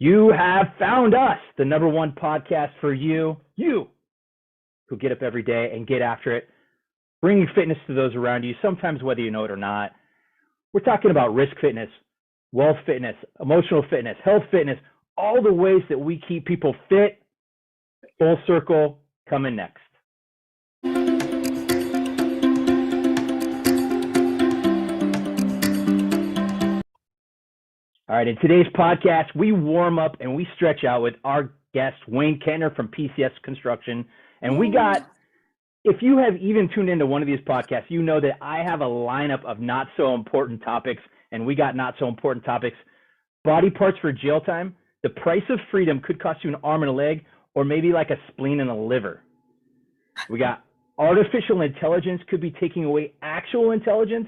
You have found us, the #1 podcast for you who get up every day and get after it, bringing fitness to those around you, sometimes whether you know it or not. We're talking about risk fitness, wealth fitness, emotional fitness, health fitness, all the ways that we keep people fit. Full circle coming next. All right, in today's podcast, we warm up and we stretch out with our guest, Wayne Kentner from PCS Construction. And we got, if you have even tuned into one of these podcasts, you know that I have a lineup of not so important topics, and we got not so important topics. Body parts for jail time, the price of freedom could cost you an arm and a leg, or maybe like a spleen and a liver. We got artificial intelligence could be taking away actual intelligence.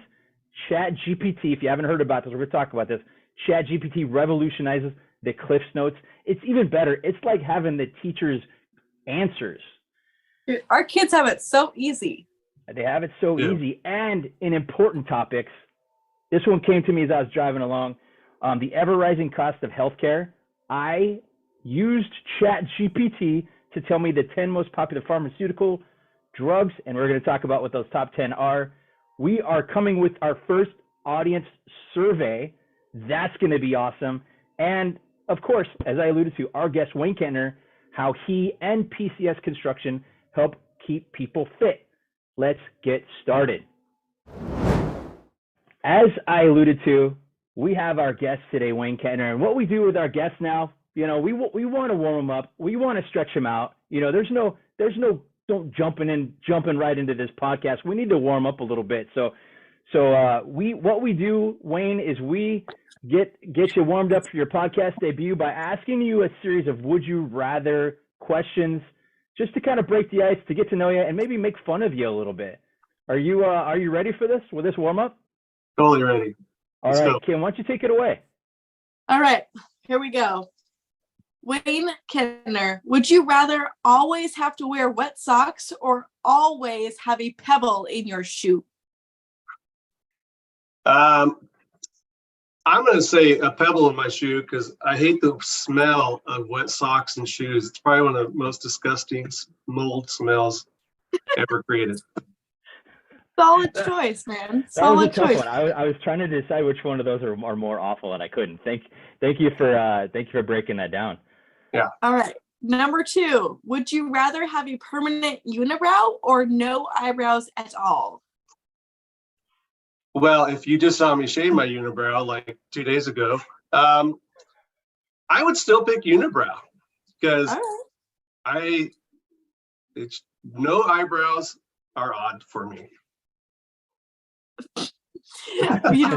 ChatGPT, if you haven't heard about this, we're going to talk about this. ChatGPT revolutionizes the Cliffs Notes. It's even better. It's like having the teacher's answers. Dude, our kids have it so easy. They have it so easy. And in important topics, this one came to me as I was driving along. The ever-rising cost of healthcare. I used ChatGPT to tell me the 10 most popular pharmaceutical drugs, and we're going to talk about what those top 10 are. We are coming with our first audience survey. That's going to be awesome. And of course, as I alluded to, our guest, Wayne Kentner, how he and PCS Construction help keep people fit. Let's get started. As I alluded to, we have our guest today, Wayne Kentner. And what we do with our guests now, you know, we want to warm them up. We want to stretch them out. You know, there's no don't jumping right into this podcast. We need to warm up a little bit. So what we do, Wayne, is we get you warmed up for your podcast debut by asking you a series of would you rather questions, just to kind of break the ice, to get to know you, and maybe make fun of you a little bit. Are you ready for this? Will this warm up? Totally ready. All right, Kim, why don't you take it away? All right, here we go. Wayne Kentner, would you rather always have to wear wet socks or always have a pebble in your shoe? I'm going to say a pebble in my shoe because I hate the smell of wet socks and shoes. It's probably one of the most disgusting mold smells ever created. Solid choice, man. Solid choice. One. I was trying to decide which one of those are more awful, and I couldn't. Thank you for breaking that down. Yeah. All right. Number 2, would you rather have a permanent unibrow or no eyebrows at all? Well, if you just saw me shave my unibrow like 2 days ago, I would still pick unibrow because it's no eyebrows are odd for me. You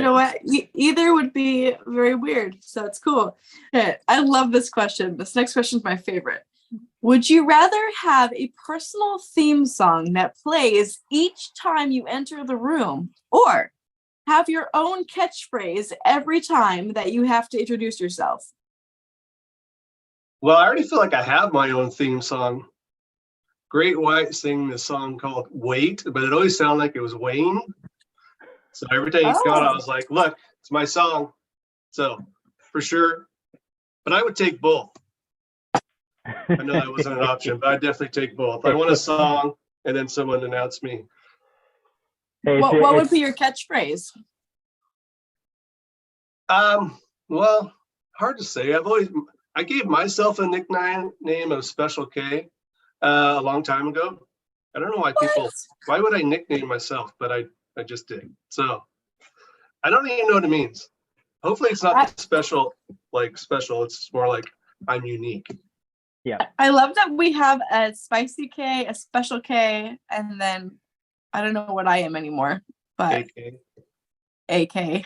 know what? Either would be very weird, so it's cool. Okay, I love this question. This next question is my favorite. Would you rather have a personal theme song that plays each time you enter the room, or have your own catchphrase every time that you have to introduce yourself? Well, I already feel like I have my own theme song. Great White sing this song called Wait, but it always sounded like it was Wayne. So every time you got it, I was like, look, it's my song. So for sure. But I would take both. I know that wasn't an option, but I'd definitely take both. I want a song and then someone announce me. Hey, what would be your catchphrase? Well, hard to say. I gave myself a nickname of Special K a long time ago. I don't know why would I nickname myself, but I just did. So I don't even know what it means. Hopefully it's not special. It's more like I'm unique. Yeah. I love that we have a Spicy K, a Special K, and then I don't know what I am anymore, but AK.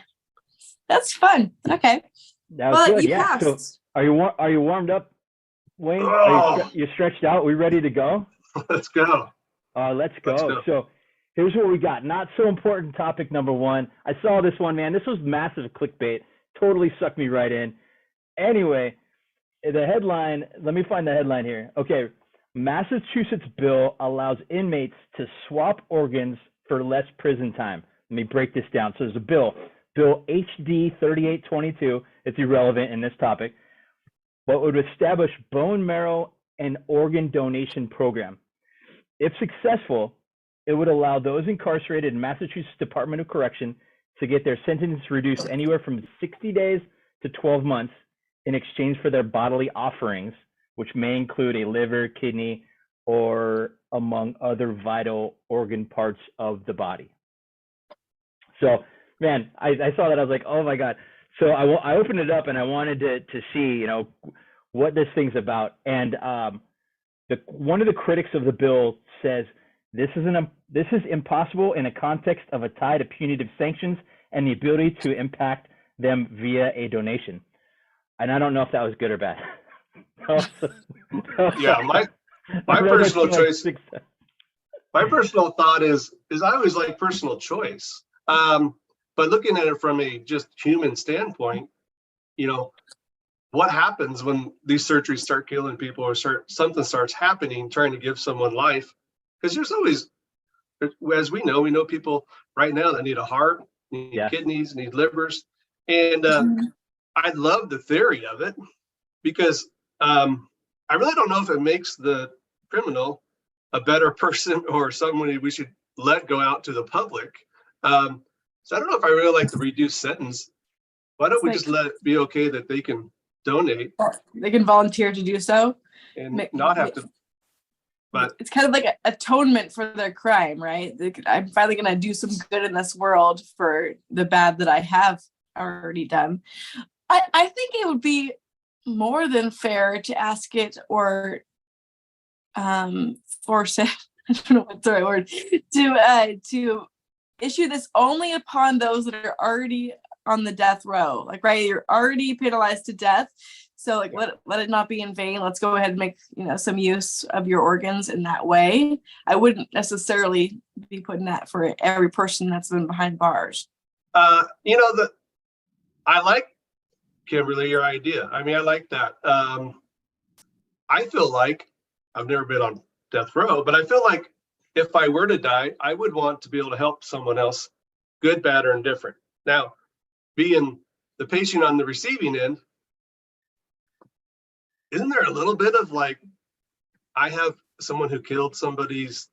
That's fun. Okay. That was good. Yeah. Passed. So are you warmed up, Wayne? Are you stretched out? We ready to go? Let's go. Let's go. So here's what we got. Not so important topic number 1. I saw this one, man. This was massive clickbait. Totally sucked me right in. Anyway, the headline, let me find the headline here. Okay. Massachusetts bill allows inmates to swap organs for less prison time. Let me break this down. So there's a bill Bill HD 3822, it's irrelevant in this topic, but would establish bone marrow and organ donation program. If successful, it would allow those incarcerated in Massachusetts Department of Correction to get their sentence reduced anywhere from 60 days to 12 months in exchange for their bodily offerings, which may include a liver, kidney, or among other vital organ parts of the body. So, man, I saw that. I was like, oh my God. So I opened it up and I wanted to see, what this thing's about. And one of the critics of the bill says, this is impossible in a context of a tie to punitive sanctions and the ability to impact them via a donation. And I don't know if that was good or bad. Yeah, my personal choice. My personal thought is I always like personal choice. But looking at it from a just human standpoint, what happens when these surgeries start killing people or something starts happening, trying to give someone life? Because there's always, as we know people right now that need a heart, need kidneys, need livers. And I love the theory of it because I really don't know if it makes the criminal a better person or someone we should let go out to the public. So I don't know if I really like the reduced sentence. Why don't we just let it be okay that they can donate? They can volunteer to do so. And not have to. But it's kind of like atonement for their crime, right? I'm finally going to do some good in this world for the bad that I have already done. I think it would be more than fair to ask it or force it. I don't know what's the right word to issue this only upon those that are already on the death row. Like, right, you're already penalized to death. So let it not be in vain. Let's go ahead and make some use of your organs in that way. I wouldn't necessarily be putting that for every person that's been behind bars. I like, Kimberly, your idea. I mean, I like that. I feel like I've never been on death row, but I feel like if I were to die, I would want to be able to help someone else, good, bad, or indifferent. Now, being the patient on the receiving end, isn't there a little bit of like, I have someone who killed somebody's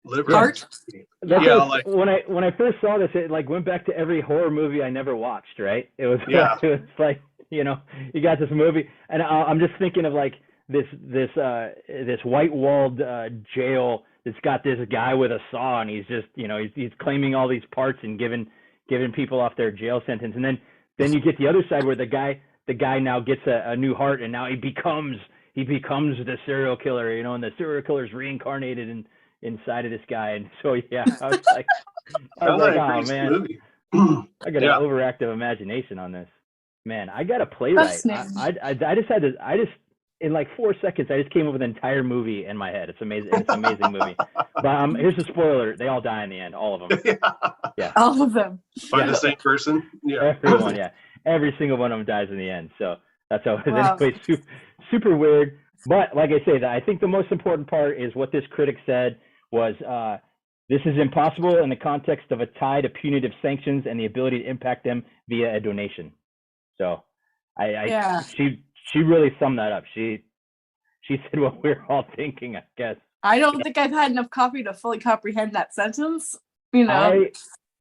liver? Heart? Like when I first saw this, it like went back to every horror movie I never watched. Right? It was like you got this movie, and I'm just thinking of like this white walled jail that's got this guy with a saw, and he's just he's claiming all these parts and giving people off their jail sentence, and then you get the other side where the guy now gets a new heart, and now he becomes the serial killer, and the serial killer's reincarnated inside of this guy. And so I was like, oh man, I got an overactive imagination on this. Man, I got a playwright. I just in like 4 seconds I just came up with an entire movie in my head. It's amazing. It's an amazing movie. But here's a spoiler: they all die in the end, all of them. Yeah, all of them. By the same person. Yeah, everyone. Yeah. Every single one of them dies in the end. So that's how it is. Wow. Anyway, super weird. But like I say, I think the most important part is what this critic said was, this is impossible in the context of a tie to punitive sanctions and the ability to impact them via a donation. So she really summed that up. She said what we're all thinking, I guess. I don't think I've had enough coffee to fully comprehend that sentence. I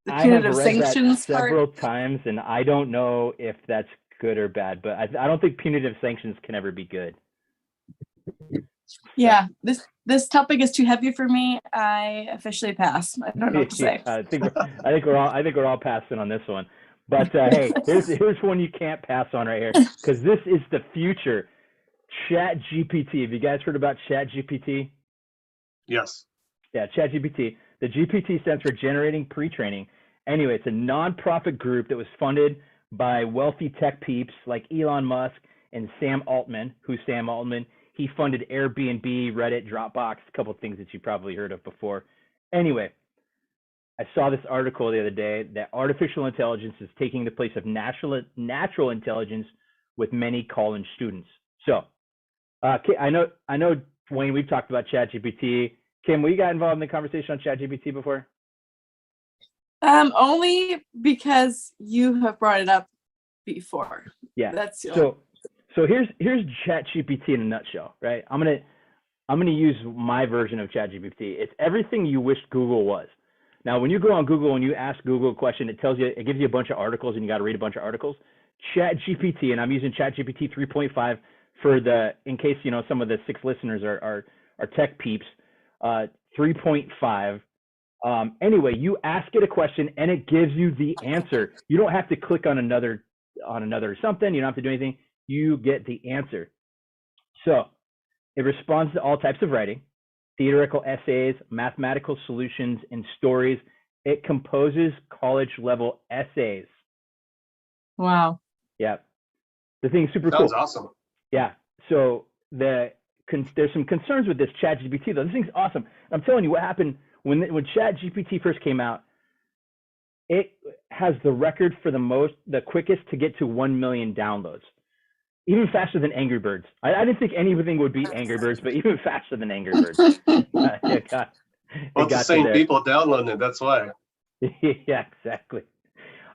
have read that several times, and I don't know if that's good or bad, but I don't think punitive sanctions can ever be good. Yeah, this topic is too heavy for me. I officially pass. I don't know what to say. I think we're all passing on this one. But hey, here's one you can't pass on right here, because this is the future. ChatGPT. Have you guys heard about ChatGPT? Yes. Yeah, ChatGPT. The GPT stands for Generating Pre-Training. Anyway, it's a nonprofit group that was funded by wealthy tech peeps like Elon Musk and Sam Altman. Who's Sam Altman? He funded Airbnb, Reddit, Dropbox, a couple of things that you probably heard of before. Anyway, I saw this article the other day that artificial intelligence is taking the place of natural intelligence with many college students. So, I know, Wayne, we've talked about ChatGPT. Kim, we got involved in the conversation on ChatGPT before? Only because you have brought it up before. Yeah. That's so here's ChatGPT in a nutshell, right? I'm gonna use my version of ChatGPT. It's everything you wish Google was. Now, when you go on Google and you ask Google a question, it gives you a bunch of articles, and you got to read a bunch of articles. ChatGPT, and I'm using ChatGPT 3.5 in case some of the 6 listeners are tech peeps. 3.5. Anyway, you ask it a question and it gives you the answer. You don't have to click on another something. You don't have to do anything. You get the answer. So it responds to all types of writing, theoretical essays, mathematical solutions, and stories. It composes college-level essays. Wow. Yeah. The thing's super cool. Sounds awesome. Yeah. So there's some concerns with this ChatGPT, though. This thing's awesome. I'm telling you what happened when ChatGPT first came out. It has the record for the quickest to get to 1 million downloads. Even faster than Angry Birds. I didn't think anything would beat Angry Birds, but even faster than Angry Birds. Well, it's the same people downloading it. That's why. Yeah, exactly.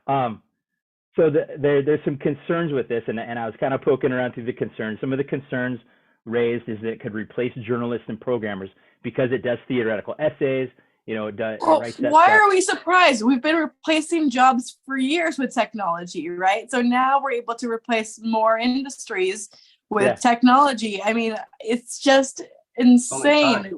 So there's some concerns with this, and I was kind of poking around through the concerns. Some of the concerns raised is that it could replace journalists and programmers because it does theoretical essays. It does. Why are we surprised? We've been replacing jobs for years with technology, right? So now we're able to replace more industries with technology. I mean, it's just insane.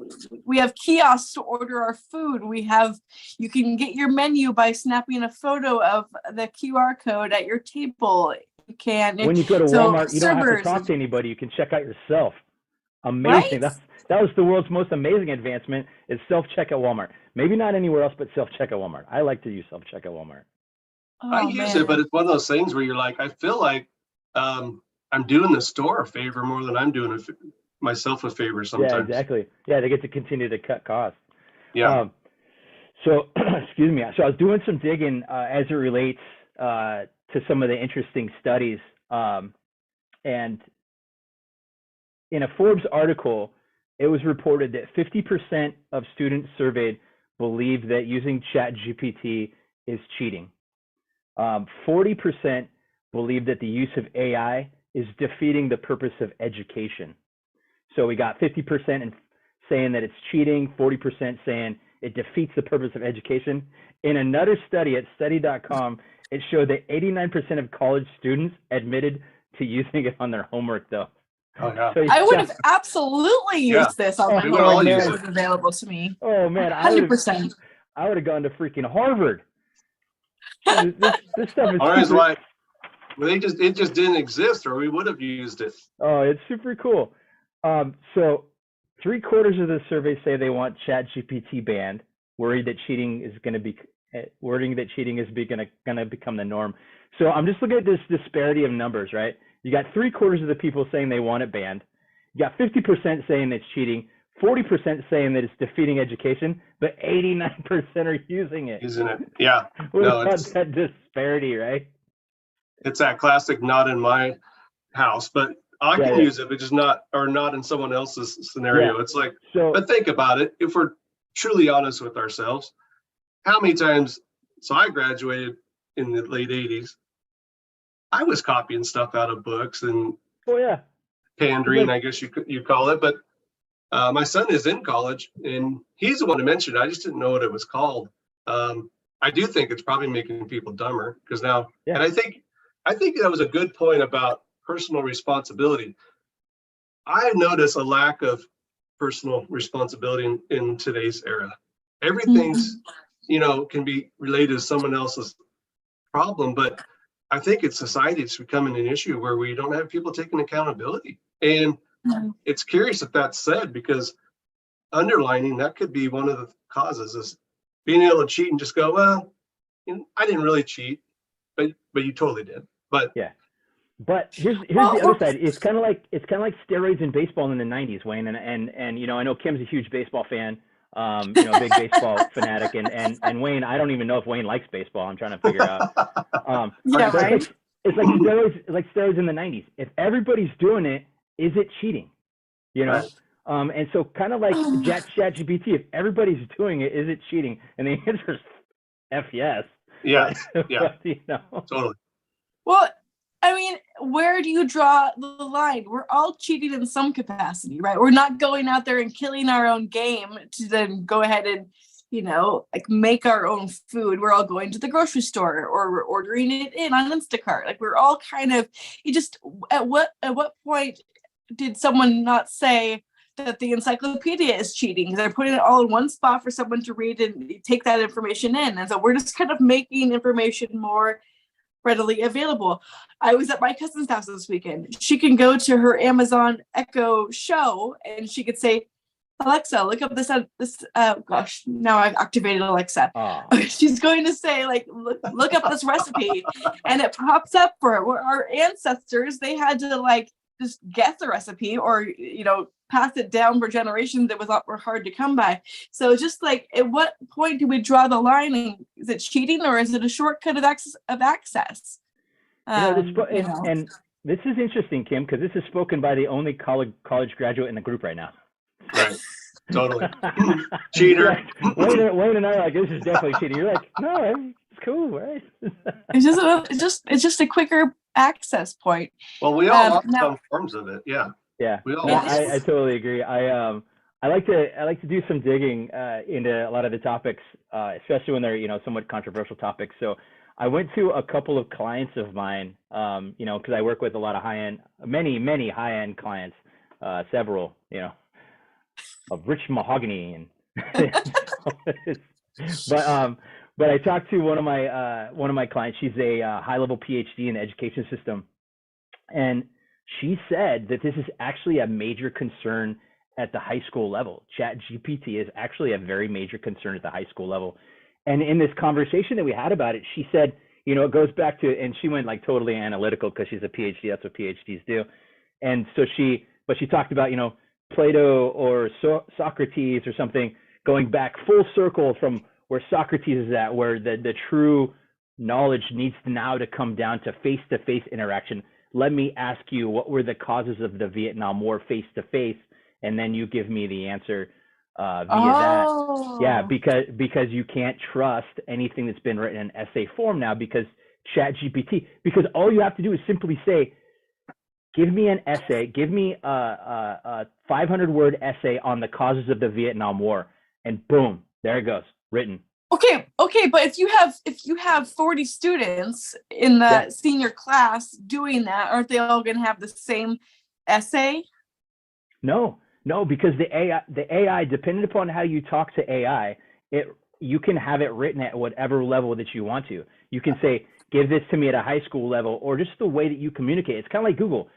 We have kiosks to order our food. You can get your menu by snapping a photo of the QR code at your table. You can. When you go to Walmart, you don't have to talk to anybody. You can check out yourself. Amazing. Right? That was the world's most amazing advancement, is self-check at Walmart. Maybe not anywhere else, but self-check at Walmart. I like to use self-check at Walmart. I use it, but it's one of those things where you're like, I feel like I'm doing the store a favor more than I'm doing myself a favor sometimes. Yeah, exactly. Yeah, they get to continue to cut costs. Yeah. So, excuse me. So I was doing some digging as it relates to some of the interesting studies. And in a Forbes article, it was reported that 50% of students surveyed believe that using ChatGPT is cheating. 40% believe that the use of AI is defeating the purpose of education. So we got 50% saying that it's cheating, 40% saying it defeats the purpose of education. In another study at study.com, it showed that 89% of college students admitted to using it on their homework, though. Oh, yeah. So I would have absolutely used this on my homework if it was available to me. Oh, man. 100%. I would have gone to freaking Harvard. This stuff is why it just didn't exist, or we would have used it. Oh, it's super cool. So 3/4 of the survey say they want ChatGPT banned, worried that cheating is going to become the norm. So I'm just looking at this disparity of numbers, right? You got 3/4 of the people saying they want it banned. You got 50% saying it's cheating, 40% saying that it's defeating education, but 89% are using it. Yeah. It's that disparity, right? It's that classic not in my house, but I can use it, but just not in someone else's scenario. It's like, but think about it. If we're truly honest with ourselves, how many times, so I graduated in the late 80s. I was copying stuff out of books and pandering, I guess you call it. But my son is in college, and he's the one who mentioned it. I just didn't know what it was called. I do think it's probably making people dumber because now, and I think that was a good point about personal responsibility. I notice a lack of personal responsibility in today's era. Everything's, can be related to someone else's problem, but I think it's society, it's becoming an issue where we don't have people taking accountability. And it's curious if that's said, because underlining that could be one of the causes is being able to cheat and just go, well, I didn't really cheat, but you totally did. But here's the other side. It's kind of like steroids in baseball in the 90s, Wayne. And I know Kim's a huge baseball fan. Big baseball fanatic, and Wayne, I don't even know if Wayne likes baseball. I'm trying to figure out. Right? It's like steroids in the 90s. If everybody's doing it, is it cheating? Right. And so kind of like ChatGPT, if everybody's doing it, is it cheating? And the answer is F yes. Yes. Yeah. But, Totally. Well, I mean, where do you draw the line? We're all cheating in some capacity, right? We're not going out there and killing our own game to then go ahead and, like make our own food. We're all going to the grocery store or we're ordering it in on Instacart. Like we're all kind of, at what point did someone not say that the encyclopedia is cheating? They're putting it all in one spot for someone to read and take that information in. And so we're just kind of making information more readily available. I was at my cousin's house this weekend. She can go to her Amazon Echo show and she could say, Alexa, look up this, gosh, now I've activated Alexa. She's going to say, like, look up this recipe, and it pops up for her. Where our ancestors, they had to, like, just guess the recipe or, pass it down for generations that were hard to come by. So just like, at what point do we draw the line? Is it cheating or is it a shortcut of access? And this is interesting, Kim, because this is spoken by the only college graduate in the group right now. Right. Totally. Cheater. Wayne and I are like, this is definitely cheating. You're like, no, it's cool, right? It's just a quicker access point. Well, we all have some forms of it. Yeah. Yeah. We all I totally agree. I like to do some digging into a lot of the topics, especially when they're somewhat controversial topics. So I went to a couple of clients of mine, because I work with a lot of many high-end clients, several, of rich mahogany and but I talked to one of my clients. She's a high-level PhD in the education system, and she said that this is actually a major concern at the high school level. ChatGPT is actually a very major concern at the high school level. And in this conversation that we had about it, she said, it goes back to, and she went like totally analytical because she's a PhD. That's what PhDs do. And so she talked about, Plato or Socrates or something, going back full circle from where Socrates is at, where the true knowledge needs now to come down to face-to-face interaction. Let me ask you, what were the causes of the Vietnam War face-to-face? And then you give me the answer via that. Yeah, because you can't trust anything that's been written in essay form now because because all you have to do is simply say, give me an essay, give me a 500-word essay on the causes of the Vietnam War, and boom, there it goes, written. Okay, but if you have 40 students in the senior class doing that, aren't they all going to have the same essay? No, because the AI, depending upon how you talk to AI, you can have it written at whatever level that you want to. You can say, give this to me at a high school level, or just the way that you communicate. It's kind of like Google.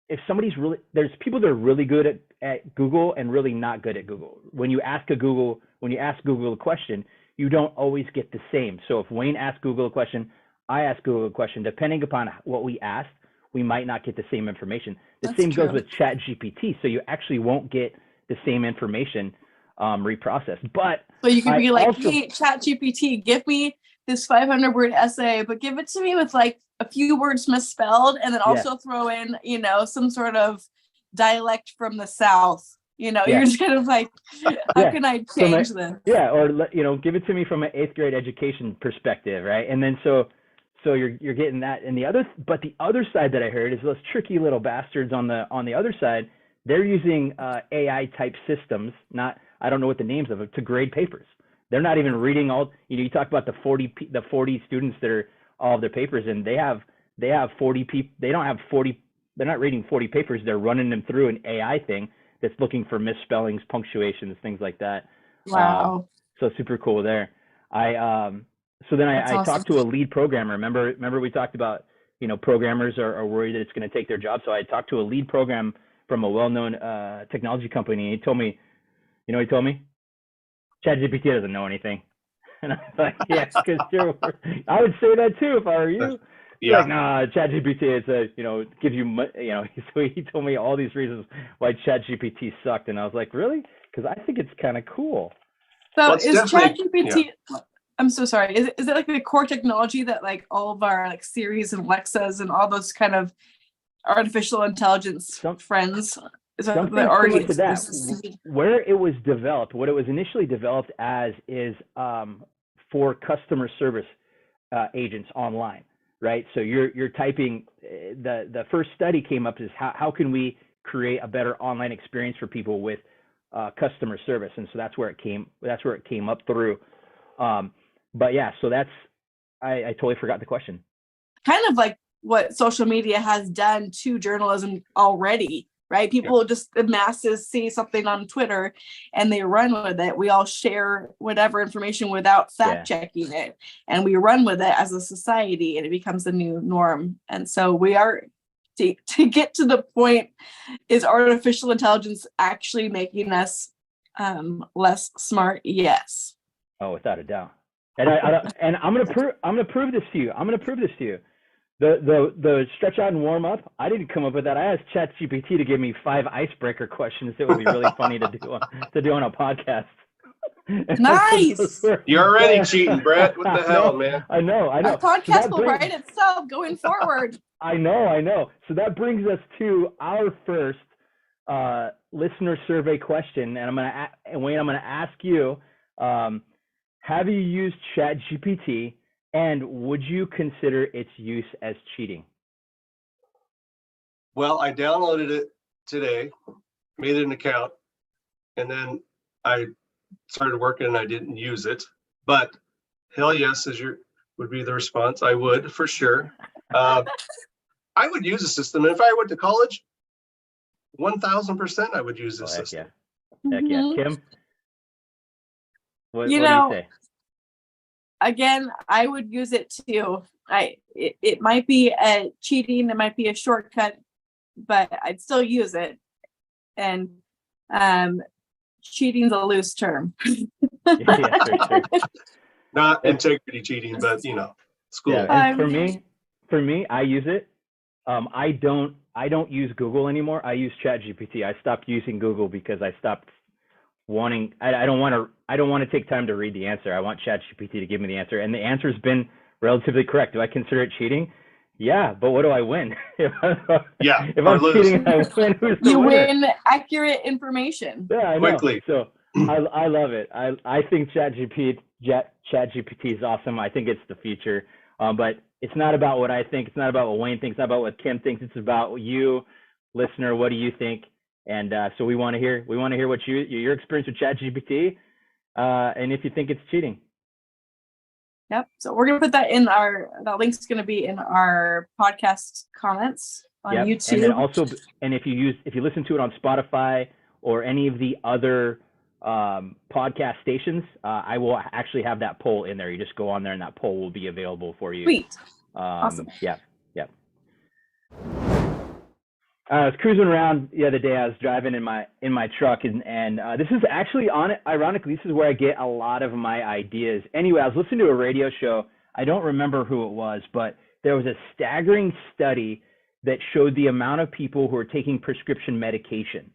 If somebody's there's people that are really good at Google and really not good at Google. When you ask Google a question, you don't always get the same. So if Wayne asks Google a question, I ask Google a question, depending upon what we asked, we might not get the same information. The same goes with ChatGPT. So you actually won't get the same information reprocessed. But you can be like, hey, ChatGPT, give me this 500-word essay, but give it to me with like a few words misspelled, and then also throw in, some sort of dialect from the South. You're just kind of like, how can I change this? Yeah, or give it to me from an 8th grade education perspective, right? And then so you're getting that. And the other side that I heard is those tricky little bastards on the other side. They're using AI type systems. I don't know what the names of it, to grade papers. They're not even reading all. You talk about the 40 students that are all of their papers, and they have 40 people. They don't have 40. They're not reading 40 papers. They're running them through an AI thing that's looking for misspellings, punctuations, things like that. Wow. So super cool there. I talked to a lead programmer. Remember we talked about, programmers are worried that it's going to take their job. So I talked to a lead program from a well-known technology company. And he told me, he told me, ChatGPT doesn't know anything. And I was like, yeah, because I would say that too if I were you. Yeah. Like, nah, ChatGPT, gives you, so he told me all these reasons why ChatGPT sucked. And I was like, really? Because I think it's kind of cool. So is ChatGPT, I'm so sorry, is it like the core technology that like all of our like Siris and Alexas and all those kind of artificial intelligence friends? Something similar to that. Where it was developed, what it was initially developed as is for customer service agents online, right? So you're typing, the first study came up is how can we create a better online experience for people with customer service, and so that's where it came up through. But yeah, so I totally forgot the question. Kind of like what social media has done to journalism already, right? People just in masses see something on Twitter and they run with it. We all share whatever information without fact checking it, and we run with it as a society, and it becomes the new norm. And so we are to get to the point, is artificial intelligence actually making us less smart? Yes. Oh, without a doubt. And I'm gonna prove this to you. The stretch out and warm up, I didn't come up with that. I asked ChatGPT to give me 5 icebreaker questions that would be really funny to do on a podcast. Nice. You're already cheating, Brett. What the hell, man? I know. Our podcast will write itself going forward. I know. So that brings us to our first listener survey question, and Wayne, I'm gonna ask you, have you used ChatGPT, and would you consider its use as cheating? Well, I downloaded it today, made an account, and then I started working and I didn't use it. But hell yes, would be the response. I would, for sure. I would use a system. And if I went to college, 1000% I would use this system. Heck yeah. Kim? What do you say? Again, I would use it too. It might be a cheating, it might be a shortcut, but I'd still use it. And cheating's a loose term. Sure. Not integrity cheating, but school. Yeah, for me, I use it. I don't use Google anymore. I use ChatGPT. I stopped using Google because I stopped wanting. I don't want to take time to read the answer. I want ChatGPT to give me the answer, and the answer's been relatively correct. Do I consider it cheating? Yeah, but what do I win? If I'm cheating, I win. Who's the winner? Win accurate information. Yeah, I know. Quickly. So I love it. I think ChatGPT is awesome. I think it's the future. But it's not about what I think. It's not about what Wayne thinks. It's not about what Kim thinks. It's about you, listener. What do you think? And so we want to hear what your experience with ChatGPT, and if you think it's cheating. Yep. So we're gonna put that that link's gonna be in our podcast comments on YouTube. And then also, if you listen to it on Spotify or any of the other podcast stations, I will actually have that poll in there. You just go on there and that poll will be available for you. Sweet. Awesome. Yeah. I was cruising around the other day. I was driving in my truck, and this is actually ironically, this is where I get a lot of my ideas. Anyway, I was listening to a radio show. I don't remember who it was, but there was a staggering study that showed the amount of people who are taking prescription medication.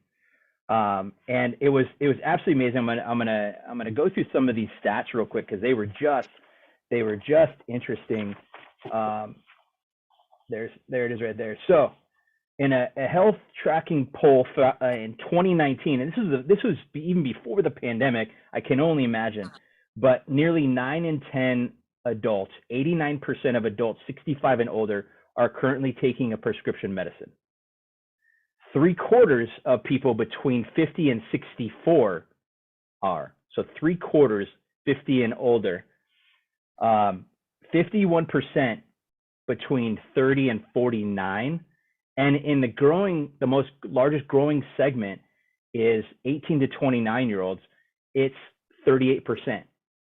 And it was absolutely amazing. I'm gonna go through some of these stats real quick because they were just interesting. There it is right there. So in a health tracking poll in 2019, and this was even before the pandemic, I can only imagine, but nearly 9 in 10 adults, 89% of adults 65 and older are currently taking a prescription medicine. 3/4 of people between 50 and 64 are. So 3/4, 50 and older. 51% between 30 and 49. And in the largest growing segment is 18 to 29-year-olds. It's 38%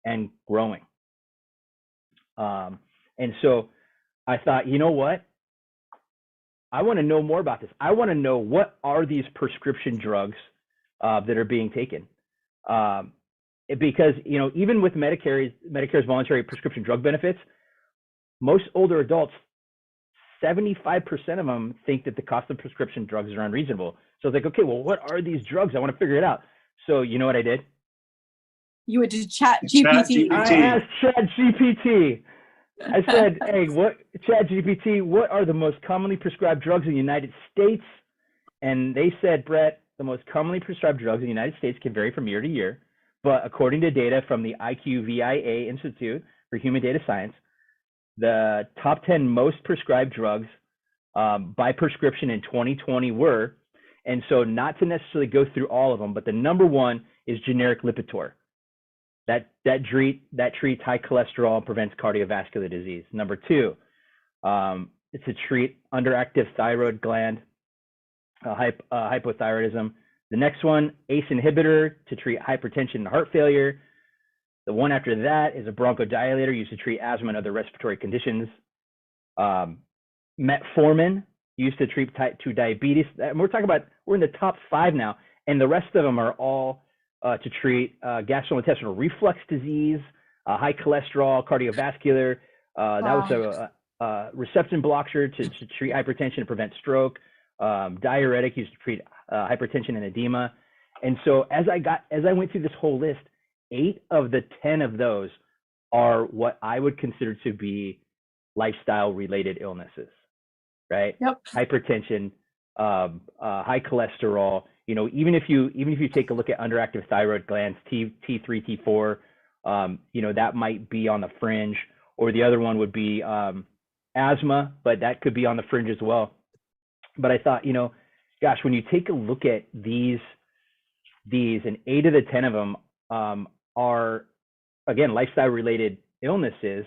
and growing. And so I thought, you know what? I want to know more about this. I want to know, what are these prescription drugs that are being taken? Because, even with Medicare's voluntary prescription drug benefits, most older adults, 75% of them think that the cost of prescription drugs are unreasonable. So it's like, okay, well, what are these drugs? I want to figure it out. So you know what I did? You would just ChatGPT. I asked ChatGPT. I said, hey, ChatGPT, what are the most commonly prescribed drugs in the United States? And they said, Brett, the most commonly prescribed drugs in the United States can vary from year to year, But according to data from the IQVIA Institute for Human Data Science, the top 10 most prescribed drugs by prescription in 2020 were, and so not to necessarily go through all of them, but the number one is generic Lipitor. That treats high cholesterol and prevents cardiovascular disease. Number two, it's to treat underactive thyroid gland hypothyroidism. The next one, ACE inhibitor to treat hypertension and heart failure. The one after that is a bronchodilator used to treat asthma and other respiratory conditions. Metformin used to treat type 2 diabetes. And we're in the top 5 now, and the rest of them are all to treat gastrointestinal reflux disease, high cholesterol, cardiovascular. That was a receptin blocker to treat hypertension and prevent stroke. Diuretic used to treat hypertension and edema. And so as I went through this whole list, 8 of the 10 of those are what I would consider to be lifestyle related illnesses, right? Yep. Hypertension, high cholesterol, even if you take a look at underactive thyroid glands, T3, T4, that might be on the fringe, or the other one would be asthma, but that could be on the fringe as well. But I thought, gosh, when you take a look at these, and 8 of the 10 of them are, again, lifestyle related illnesses,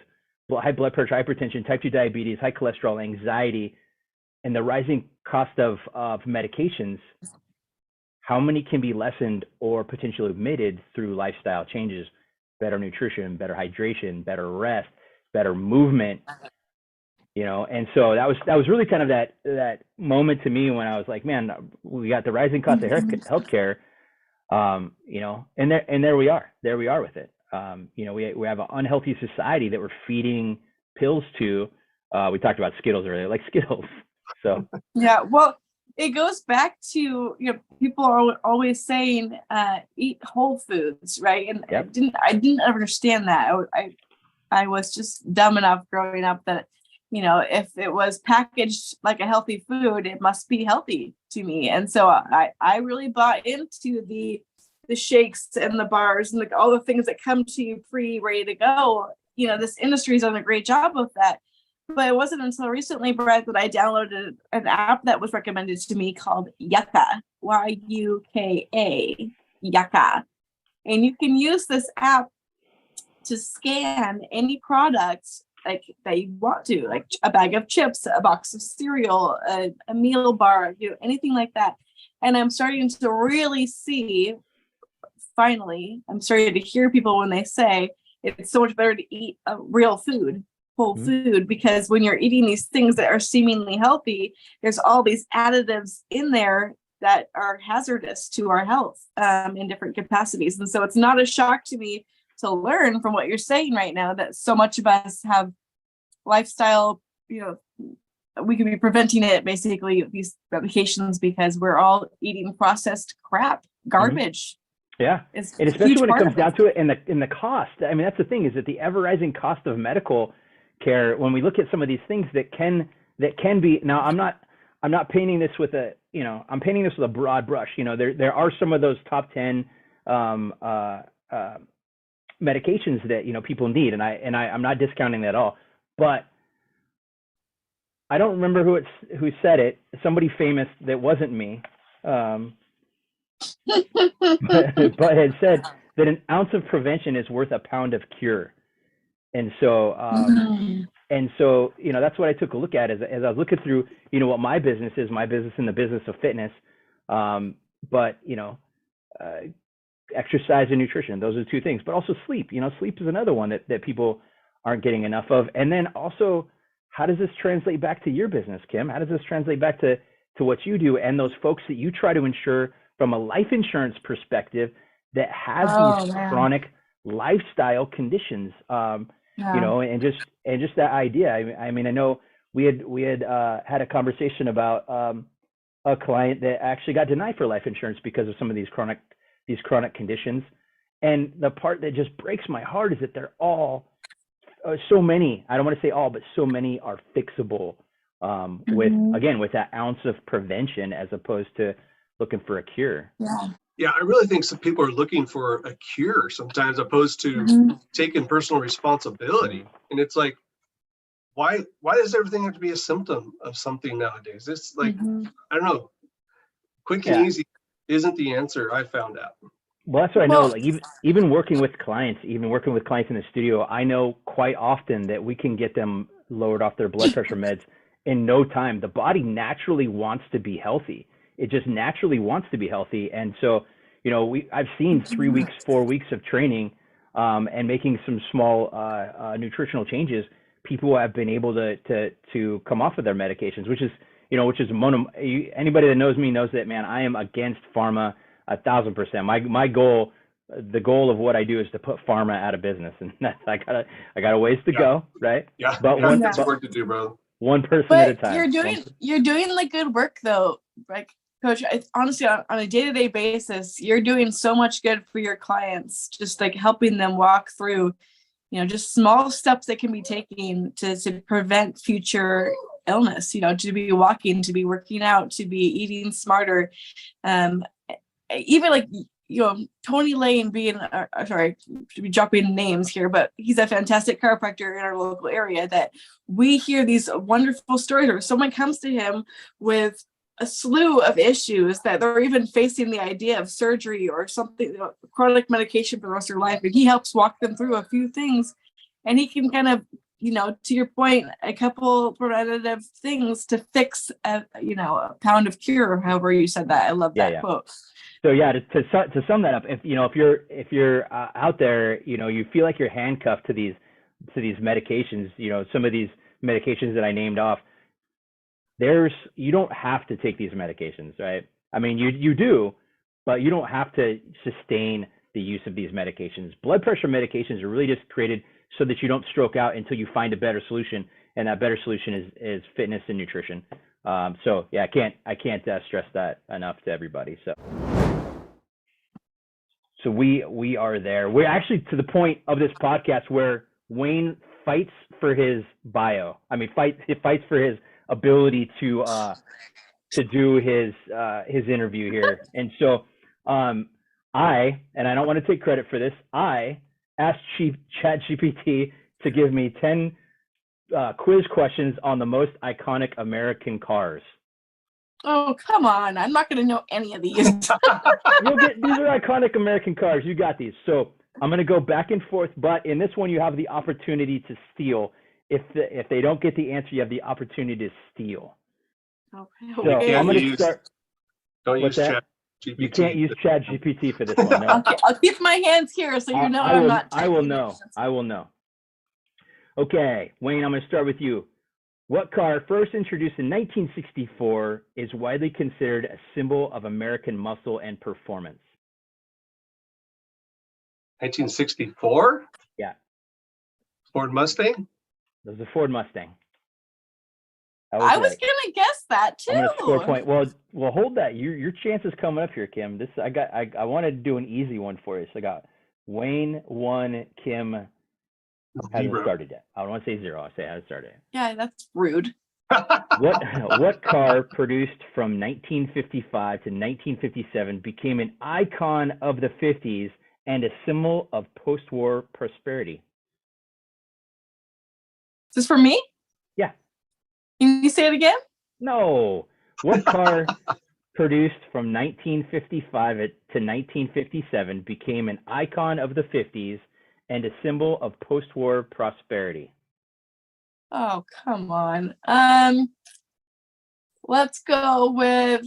high blood pressure, hypertension, type 2 diabetes, high cholesterol, anxiety, and the rising cost of medications, how many can be lessened or potentially omitted through lifestyle changes? Better nutrition, better hydration, better rest, better movement, and so that was really kind of that moment to me when I was like, man, we got the rising cost of healthcare, and there we are with it. We have an unhealthy society that we're feeding pills to. We talked about Skittles earlier, like Skittles. So yeah, well, it goes back to, people are always saying eat whole foods, right? And yep. I didn't understand that. I was just dumb enough growing up that, if it was packaged like a healthy food, it must be healthy to me. And so I really bought into the shakes and the bars and all the things that come to you ready to go. This industry's done a great job of that. But it wasn't until recently, Brett, that I downloaded an app that was recommended to me called Yuka, Yuka, Yuka. And you can use this app to scan any products that you want to, like a bag of chips, a box of cereal, a meal bar, anything like that. And I'm starting to really see, finally, I'm starting to hear people when they say it's so much better to eat a real food, whole food, because when you're eating these things that are seemingly healthy, there's all these additives in there that are hazardous to our health in different capacities. And so it's not a shock to me to learn from what you're saying right now that so much of us have lifestyle, we could be preventing it, basically, these medications, because we're all eating processed crap, garbage. Yeah, and especially when it comes down to it, and the cost. I mean, that's the thing, is that the ever rising cost of medical care, when we look at some of these things that can be, now I'm not painting this with I'm painting this with a broad brush. There are some of those top 10 medications that people need, and I'm not discounting that at all, but I don't remember who said it, somebody famous that wasn't me, but had said that an ounce of prevention is worth a pound of cure. And so that's what I took a look at as I was looking through what my business is, in the business of fitness, but exercise and nutrition, those are the 2 things, but also sleep. Sleep is another one that people aren't getting enough of. And then also, how does this translate back to your business, Kim? How does this translate back to what you do and those folks that you try to insure from a life insurance perspective that have these chronic lifestyle conditions? And just that idea. I mean, I know we had had a conversation about a client that actually got denied for life insurance because of some of these chronic conditions. And the part that just breaks my heart is that they're all, so many, I don't want to say all, but so many are fixable with that ounce of prevention as opposed to looking for a cure. Yeah. Yeah, I really think some people are looking for a cure sometimes, opposed to Mhm. taking personal responsibility. And it's like, why does everything have to be a symptom of something nowadays? It's like, Mhm. I don't know, quick and Yeah. easy isn't the answer, I found out. Well, that's what I know. Well, Like even working with clients, even working with clients in the studio, I know quite often that we can get them lowered off their blood pressure meds in no time. The body naturally wants to be healthy. It just naturally wants to be healthy. And so, I've seen 3 weeks, 4 weeks of training, and making some small nutritional changes. People have been able to come off of their medications, which is anybody that knows me knows that, man, I am against pharma 1,000%. My goal, the goal of what I do is to put pharma out of business, and that's, I got a ways to go, right? Yeah, But yeah, one, that's but work to do, bro. one person at a but time. you're doing like good work though, like Coach. Honestly, on a day-to-day basis, you're doing so much good for your clients, just like helping them walk through, just small steps that can be taken to prevent future illness. To be walking, to be working out, to be eating smarter. Even like Tony Lane being sorry to be dropping names here, but he's a fantastic chiropractor in our local area that we hear these wonderful stories where someone comes to him with a slew of issues that they're even facing the idea of surgery or something, chronic medication for the rest of their life, and he helps walk them through a few things, and he can kind of, to your point, a couple preventative things to fix a pound of cure, or however you said that. I love that quote. So yeah, to sum that up, if you're out there, you feel like you're handcuffed to these medications, some of these medications that I named off, you don't have to take these medications, right? I mean, you do, but you don't have to sustain the use of these medications. Blood pressure medications are really just created so that you don't stroke out until you find a better solution, and that better solution is fitness and nutrition. So yeah, I can't stress that enough to everybody. So we are there. We're actually to the point of this podcast where Wayne fights for his bio. I mean, he fights for his ability to do his interview here. And so I don't want to take credit for this, I asked ChatGPT to give me 10 quiz questions on the most iconic American cars. Oh, come on. I'm not going to know any of these. These are iconic American cars. You got these. So I'm going to go back and forth, but in this one, you have the opportunity to steal. If they don't get the answer, you have the opportunity to steal. Okay. So I'm going to start. Don't use ChatGPT. You can't use ChatGPT for this one. No. Okay, I'll keep my hands here so I'm not. I will know. Okay, Wayne, I'm going to start with you. What car, first introduced in 1964, is widely considered a symbol of American muscle and performance? 1964? Yeah. Ford Mustang? It was a Ford Mustang. I was gonna guess that too. I'm gonna score a point. Well, hold that. Your chance is coming up here, Kim. I wanted to do an easy one for you. So I got Wayne 1, Kim hasn't started yet. I don't want to say 0. I say hasn't started yet. Yeah, that's rude. What car produced from 1955 to 1957 became an icon of the 50s and a symbol of post-war prosperity? Is this for me? Yeah. Can you say it again? No. What car produced from 1955 to 1957 became an icon of the 50s and a symbol of post-war prosperity? Oh, come on. Let's go with.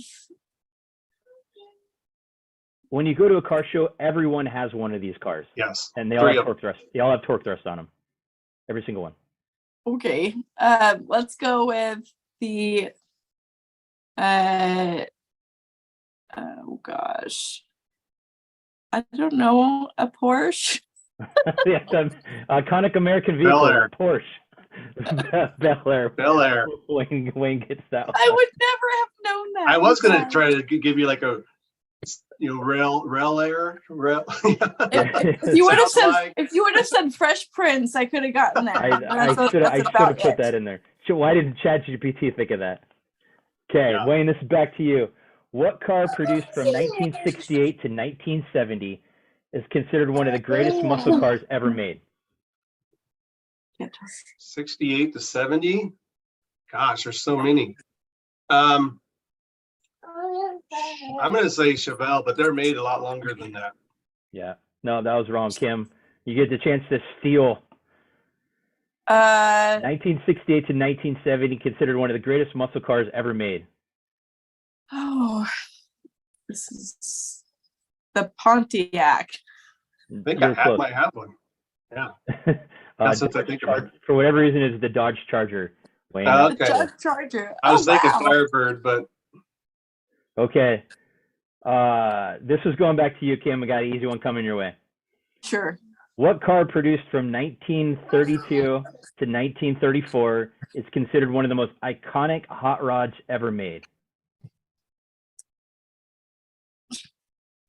When you go to a car show, everyone has one of these cars. Yes. And they all have torque thrust. They all have torque thrust on them. Every single one. Okay. Let's go with the. Oh gosh. I don't know. A Porsche. Yeah, the iconic American vehicle, Porsche. Bel Air. Wayne gets that one. I would never have known that. I was going to try to give you like a, rail air. If you would have said Fresh Prince, I could have gotten that. I should have put that in there. So why didn't ChatGPT think of that? Okay, yeah. Wayne, this is back to you. What car produced from 1968 to 1970 is considered one of the greatest muscle cars ever made? 68 to 70. Gosh, there's so many. I'm going to say Chevelle, but they're made a lot longer than that. Yeah. No, that was wrong, Kim. You get the chance to steal. 1968 to 1970, considered one of the greatest muscle cars ever made. Oh, this is the Pontiac. I think I might have one. Yeah. That's what I think about. For whatever reason, it's the Dodge Charger. Wayne. The Dodge Charger. I was thinking Firebird, but. Okay. This was going back to you, Kim. I got an easy one coming your way. Sure. What car produced from 1932 to 1934 is considered one of the most iconic hot rods ever made?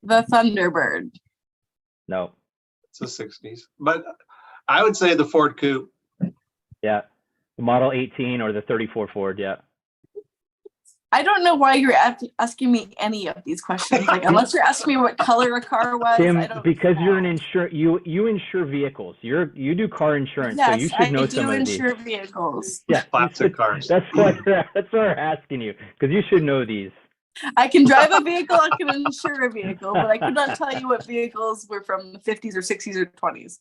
The Thunderbird. No. It's the 60s. But I would say the Ford Coupe. Yeah. The Model 18 or the 34 Ford, yeah. I don't know why you're asking me any of these questions. Like, unless you're asking me what color a car was. Tim, I don't because know. you're an you insure vehicles. You do car insurance, yes, so you should know some of these. I do insure vehicles. Yeah, plastic cars. That's why we're asking you, because you should know these. I can drive a vehicle, I can insure a vehicle, but I could not tell you what vehicles were from the 50s or 60s or 20s.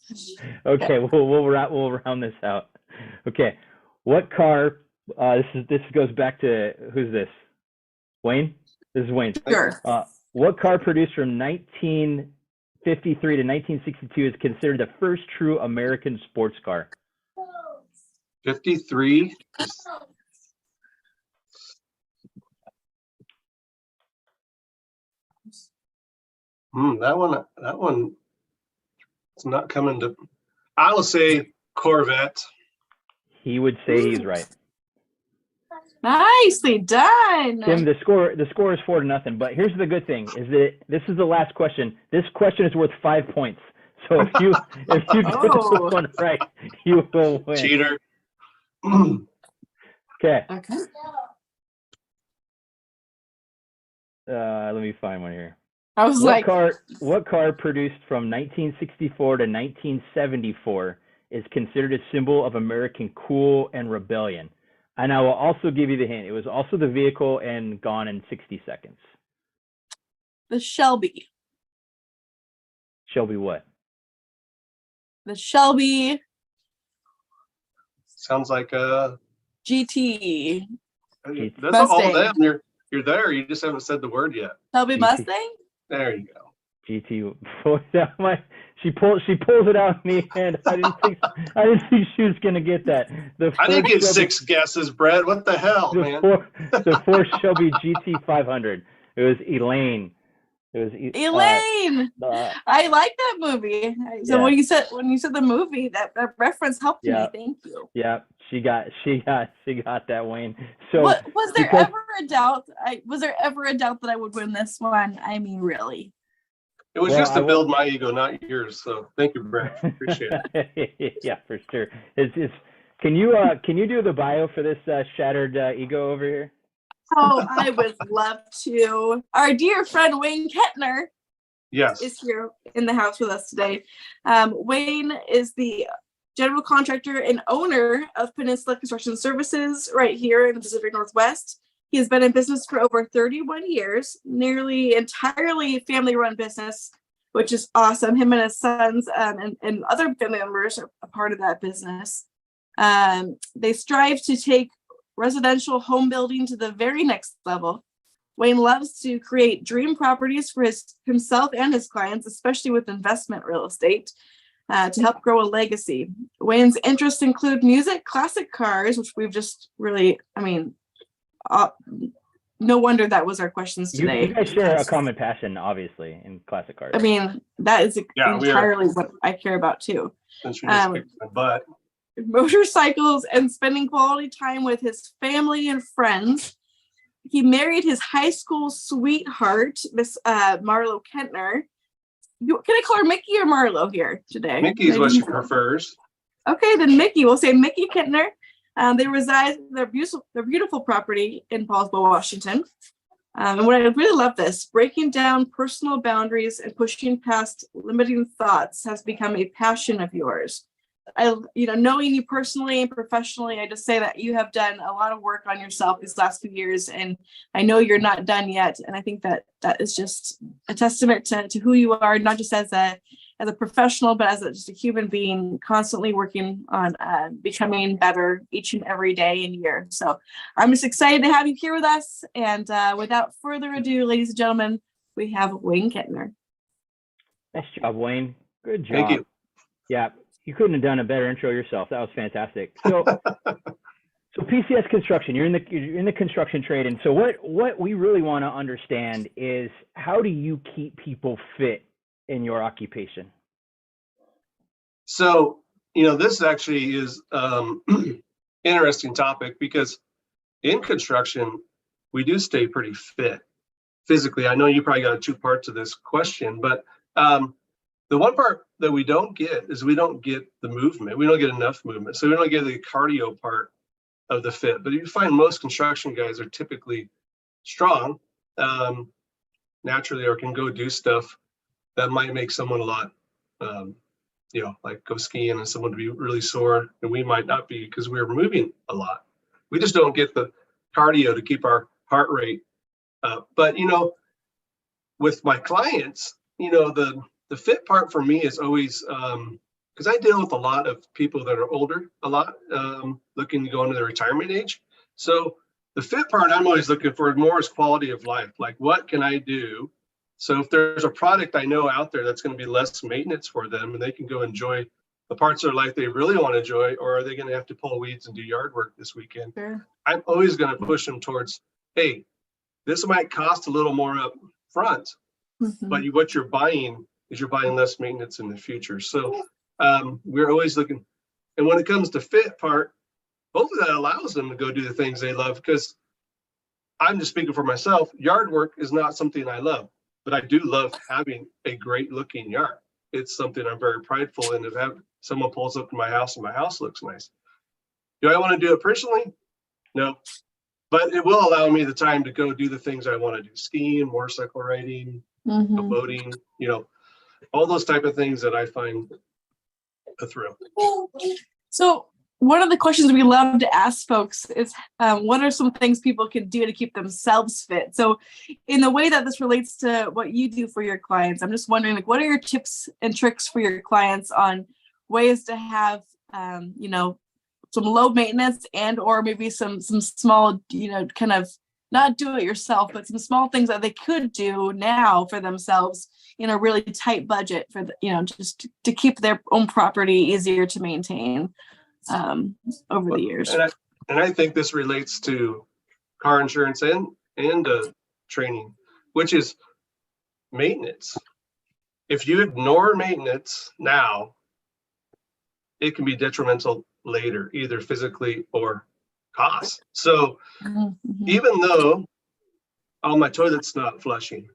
Okay, we'll round this out. Okay, what car? This goes back to who's this? Wayne? This is Wayne. Sure. What car produced from 1953 to 1962 is considered the first true American sports car? 53. That one it's not coming to. I will say Corvette. He would say he's right. Nicely done. Tim, the score is 4-0. But here's the good thing: is that this is the last question. This question is worth 5 points. So if you get this one right, you will win. Cheater. Okay. Okay. Let me find one here. I was what car produced from 1964 to 1974 is considered a symbol of American cool and rebellion? And I will also give you the hint. It was also the vehicle and gone in 60 seconds. The Shelby. Shelby what? The Shelby Sounds like a GT. That's all them. You're there. You just haven't said the word yet. Shelby GT. Mustang? There you go. GT. She pulls it out in the end. I didn't think she was gonna get that. I didn't get 6 guesses, Brett. What the hell, man? The Ford Shelby GT 500. It was Elaine. Elaine. I like that movie. So Yeah. when you said the movie, that reference helped me. Thank you. Yeah, she got that, Wayne. So was there ever a doubt that I would win this one? I mean, really. It was just to build my ego, not yours. So thank you, Brett. Appreciate it. Yeah, for sure. Can you do the bio for this shattered ego over here? Oh, I would love to. Our dear friend Wayne Kentner is here in the house with us today. Wayne is the general contractor and owner of Peninsula Construction Services right here in the Pacific Northwest. He has been in business for over 31 years, nearly entirely family-run business, which is awesome. Him and his sons and other family members are a part of that business. They strive to take residential home building to the very next level. Wayne loves to create dream properties for himself and his clients, especially with investment real estate, to help grow a legacy. Wayne's interests include music, classic cars, which we've just really, no wonder that was our questions today. You guys share a common passion, obviously, in classic cars. I mean, that is entirely what I care about too. Since you're just kicking my butt. Motorcycles and spending quality time with his family and friends. He married his high school sweetheart, Miss Marlo Kentner. Can I call her Mickey or Marlo here today? Mickey is what she prefers. Okay, then Mickey. We'll say Mickey Kentner. They reside in their beautiful property in Paulsville, Washington. And what I really love this, breaking down personal boundaries and pushing past limiting thoughts has become a passion of yours. Knowing you personally and professionally, I just say that you have done a lot of work on yourself these last few years, and I know you're not done yet. And I think that is just a testament to who you are, not just as a professional, but as just a human being, constantly working on becoming better each and every day and year. So I'm just excited to have you here with us. And without further ado, ladies and gentlemen, we have Wayne Kentner. Nice job, Wayne. Good job. Thank you. Yeah, you couldn't have done a better intro yourself. That was fantastic. So, so PCS Construction, you're in the construction trade, and so what we really want to understand is, how do you keep people fit in your occupation? So, this actually is interesting topic, because in construction, we do stay pretty fit physically. I know you probably got two parts of this question, but the one part that we don't get is we don't get the movement. We don't get enough movement. So we don't get the cardio part of the fit. But you find most construction guys are typically strong naturally, or can go do stuff that might make someone a lot, like go skiing and someone to be really sore, and we might not be because we're moving a lot. We just don't get the cardio to keep our heart rate up. But, with my clients, the fit part for me is always, because I deal with a lot of people that are older, looking to go into their retirement age. So the fit part I'm always looking for more is quality of life. Like, what can I do? So if there's a product I know out there that's going to be less maintenance for them, and they can go enjoy the parts of their life they really want to enjoy, or are they going to have to pull weeds and do yard work this weekend? Sure. I'm always going to push them towards, hey, this might cost a little more up front, but what you're buying is you're buying less maintenance in the future. So we're always looking. And when it comes to fit part, hopefully that allows them to go do the things they love, because I'm just speaking for myself. Yard work is not something I love, but I do love having a great looking yard. It's something I'm very prideful in, of having someone pulls up to my house and my house looks nice. Do I want to do it personally? No, but it will allow me the time to go do the things I want to do: skiing, motorcycle riding, boating, all those type of things that I find a thrill. So one of the questions we love to ask folks is, what are some things people can do to keep themselves fit? So in the way that this relates to what you do for your clients, I'm just wondering, what are your tips and tricks for your clients on ways to have, some low maintenance and or maybe some small, kind of not do it yourself, but some small things that they could do now for themselves in a really tight budget for just to keep their own property easier to maintain over the years. And I think this relates to car insurance and training, which is maintenance. If you ignore maintenance now, it can be detrimental later, either physically or cost. So even though, oh, my toilet's not flushing,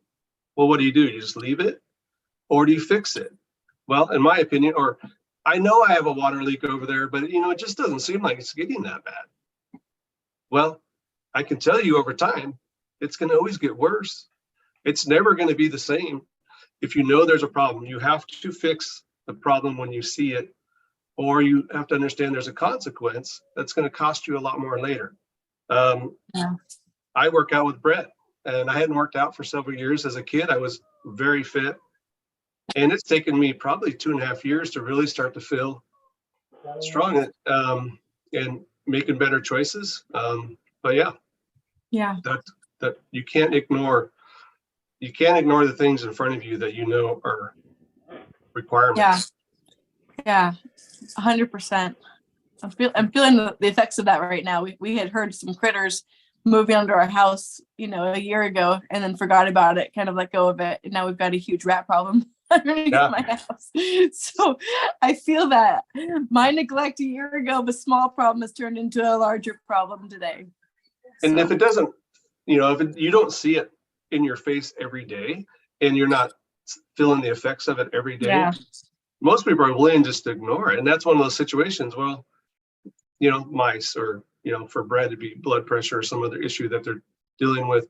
well, what do? You just leave it, or do you fix it? Well, in my opinion, or I know I have a water leak over there, but it just doesn't seem like it's getting that bad. Well, I can tell you over time, it's going to always get worse. It's never going to be the same. If you know there's a problem, you have to fix the problem when you see it, or you have to understand there's a consequence that's going to cost you a lot more later. I work out with Brett, and I hadn't worked out for several years. As a kid, I was very fit, and it's taken me probably 2.5 years to really start to feel strong and making better choices. But yeah, that you can't ignore. You can't ignore the things in front of you that are requirements. Yeah, 100%. I'm feeling the effects of that right now. We had heard some critters moving under our house, a year ago, and then forgot about it, kind of let go of it, and now we've got a huge rat problem underneath my house. So I feel that my neglect a year ago of a small problem has turned into a larger problem today. And if it doesn't, if you don't see it in your face every day, and you're not feeling the effects of it every day, most people are willing just to ignore it. And that's one of those situations. Well, mice, or for Brad to be blood pressure or some other issue that they're dealing with.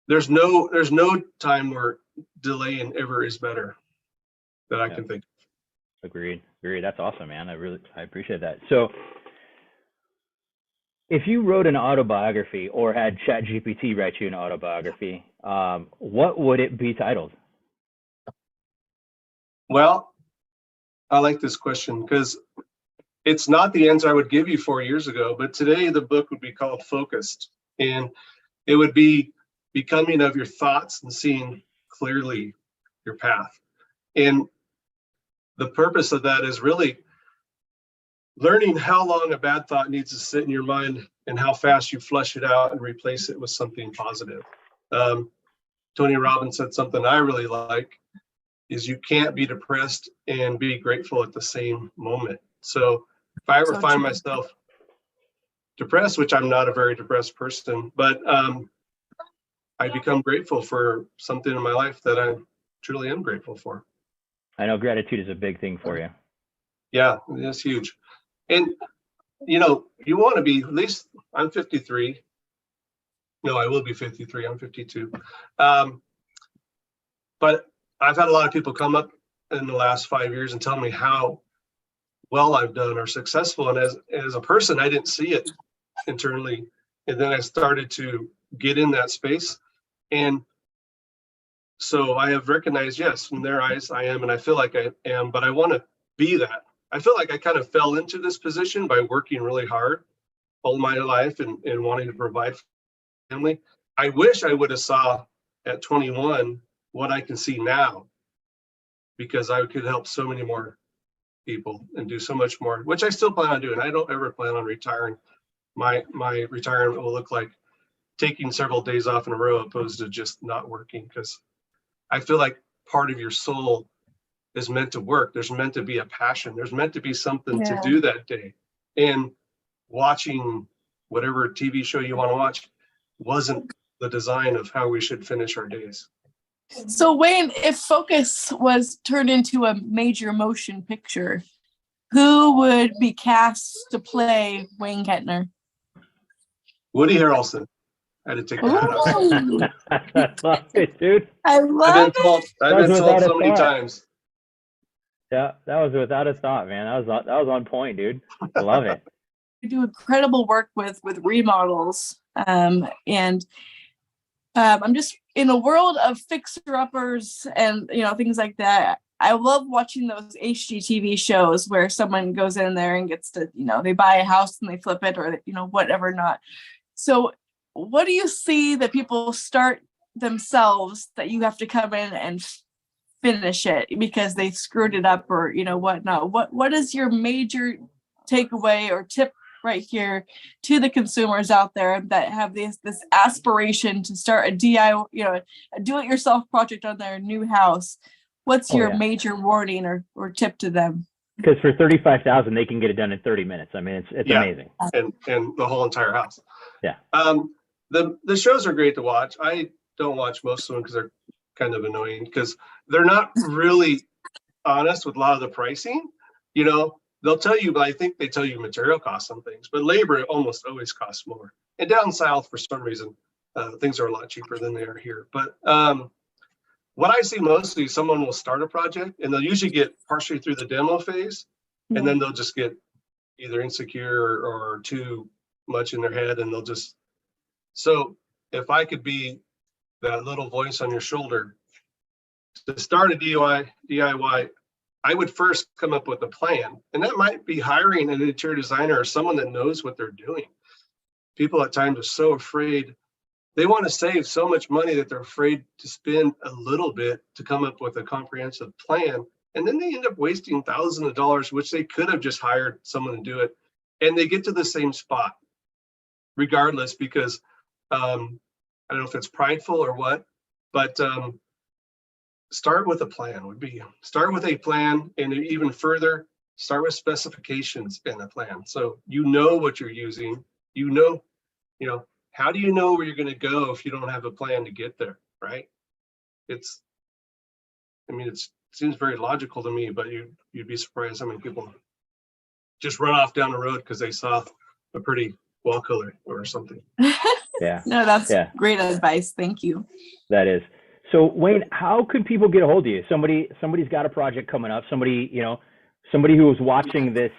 there's no time where delaying ever is better that I can think of. Agreed. That's awesome, man. I appreciate that. So if you wrote an autobiography or had ChatGPT write you an autobiography, what would it be titled? Well, I like this question because it's not the answer I would give you 4 years ago, but today the book would be called Focused, and it would be becoming of your thoughts and seeing clearly your path. And the purpose of that is really learning how long a bad thought needs to sit in your mind and how fast you flush it out and replace it with something positive. Tony Robbins said something I really like, is you can't be depressed and be grateful at the same moment. So if I ever find myself depressed, which I'm not a very depressed person, but I become grateful for something in my life that I truly am grateful for. I know gratitude is a big thing for you. Yeah, that's huge. And, you want to be, at least I'm 53. No, I will be 53. I'm 52. But I've had a lot of people come up in the last 5 years and tell me how well I've done or successful. And as a person, I didn't see it internally. And then I started to get in that space. And so I have recognized, yes, in their eyes, I am, and I feel like I am, but I want to be that. I feel like I kind of fell into this position by working really hard all my life and wanting to provide for family. I wish I would have saw at 21 what I can see now, because I could help so many more people and do so much more, which I still plan on doing. I don't ever plan on retiring. My retirement will look like taking several days off in a row opposed to just not working, because I feel like part of your soul is meant to work. There's meant to be a passion. There's meant to be something to do that day. And watching whatever TV show you want to watch wasn't the design of how we should finish our days. So Wayne, if Focus was turned into a major motion picture, who would be cast to play Wayne Kentner? Woody Harrelson. I had to take that out. I love it, dude. I love it. I've been told so many times. Yeah, that was without a thought, man. That was on point, dude. I love it. You do incredible work with remodels, and I'm just in a world of fixer-uppers and things like that. I love watching those HGTV shows where someone goes in there and gets to they buy a house and they flip it, or whatever not. So what do you see that people start themselves that you have to come in and finish it because they screwed it up or whatnot? What is your major takeaway or tip right here to the consumers out there that have this aspiration to start a DIY, a do-it-yourself project on their new house? What's your major warning or tip to them? Because for $35,000, they can get it done in 30 minutes. I mean, it's amazing. And the whole entire house. Yeah. The shows are great to watch. I don't watch most of them because they're kind of annoying, because they're not really honest with a lot of the pricing. They'll tell you, but I think they tell you material costs on things, but labor almost always costs more. And down south, for some reason, things are a lot cheaper than they are here. But what I see mostly, someone will start a project and they'll usually get partially through the demo phase, and then they'll just get either insecure or too much in their head, and they'll just. So if I could be that little voice on your shoulder to start a DIY, I would first come up with a plan, and that might be hiring an interior designer or someone that knows what they're doing. People at times are so afraid. They want to save so much money that they're afraid to spend a little bit to come up with a comprehensive plan. And then they end up wasting thousands of dollars, which they could have just hired someone to do it. And they get to the same spot regardless, because I don't know if it's prideful or what, but start with a plan start with a plan, and even further, start with specifications in a plan. So what you're using, how do you know where you're going to go if you don't have a plan to get there, right? It seems very logical to me, but you'd be surprised how many people just run off down the road because they saw a pretty wall color or something. Yeah. No, that's Yeah. great advice. Thank you. That is. So Wayne, how could people get a hold of you? Somebody's got a project coming up. Somebody who was watching this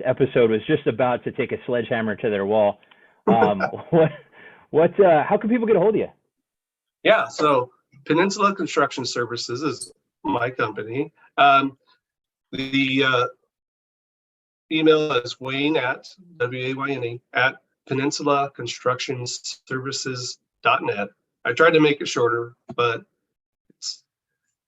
episode was just about to take a sledgehammer to their wall. How can people get a hold of you? Yeah, so Peninsula Construction Services is my company. The email is Wayne at WAYNE at peninsulaconstructionservices.net. I tried to make it shorter, but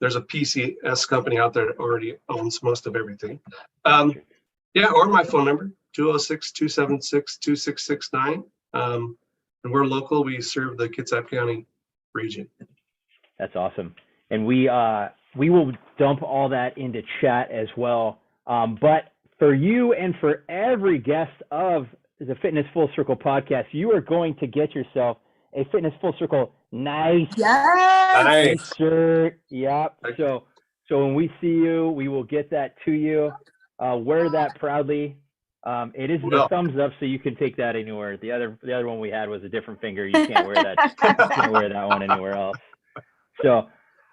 there's a PCS company out there that already owns most of everything. Yeah, or my phone number, 206-276-2669. And we're local. We serve the Kitsap County region. That's awesome. And we will dump all that into chat as well. But for you and for every guest of the Fitness Full Circle podcast, you are going to get yourself a Fitness Full Circle nice shirt. Yep. So when we see you, we will get that to you. Wear that proudly. It is the thumbs up, so you can take that anywhere. The other one we had was a different finger. You can't wear that. You can't wear that one anywhere else. So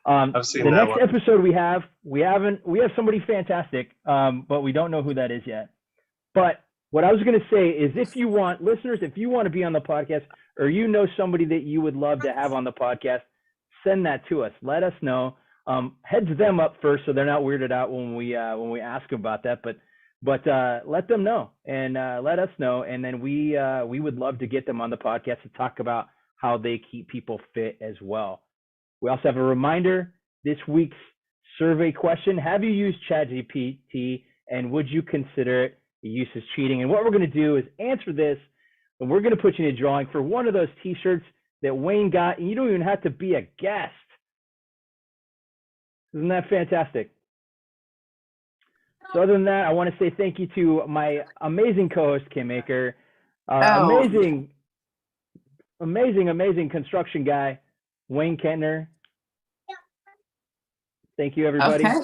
the next episode we have somebody fantastic, but we don't know who that is yet. But what I was going to say is, if you want to be on the podcast, or you know somebody that you would love to have on the podcast, send that to us. Let us know. Heads them up first, so they're not weirded out when we ask about that. But let them know and let us know, and then we would love to get them on the podcast to talk about how they keep people fit as well. We also have a reminder, this week's survey question: have you used ChatGPT, and would you consider it the use as cheating? And what we're going to do is answer this, and we're going to put you in a drawing for one of those t-shirts that Wayne got, and you don't even have to be a guest. Isn't that fantastic? So other than that, I want to say thank you to my amazing co-host, Kim Aker, amazing construction guy, Wayne Kentner. Thank you, everybody. Okay.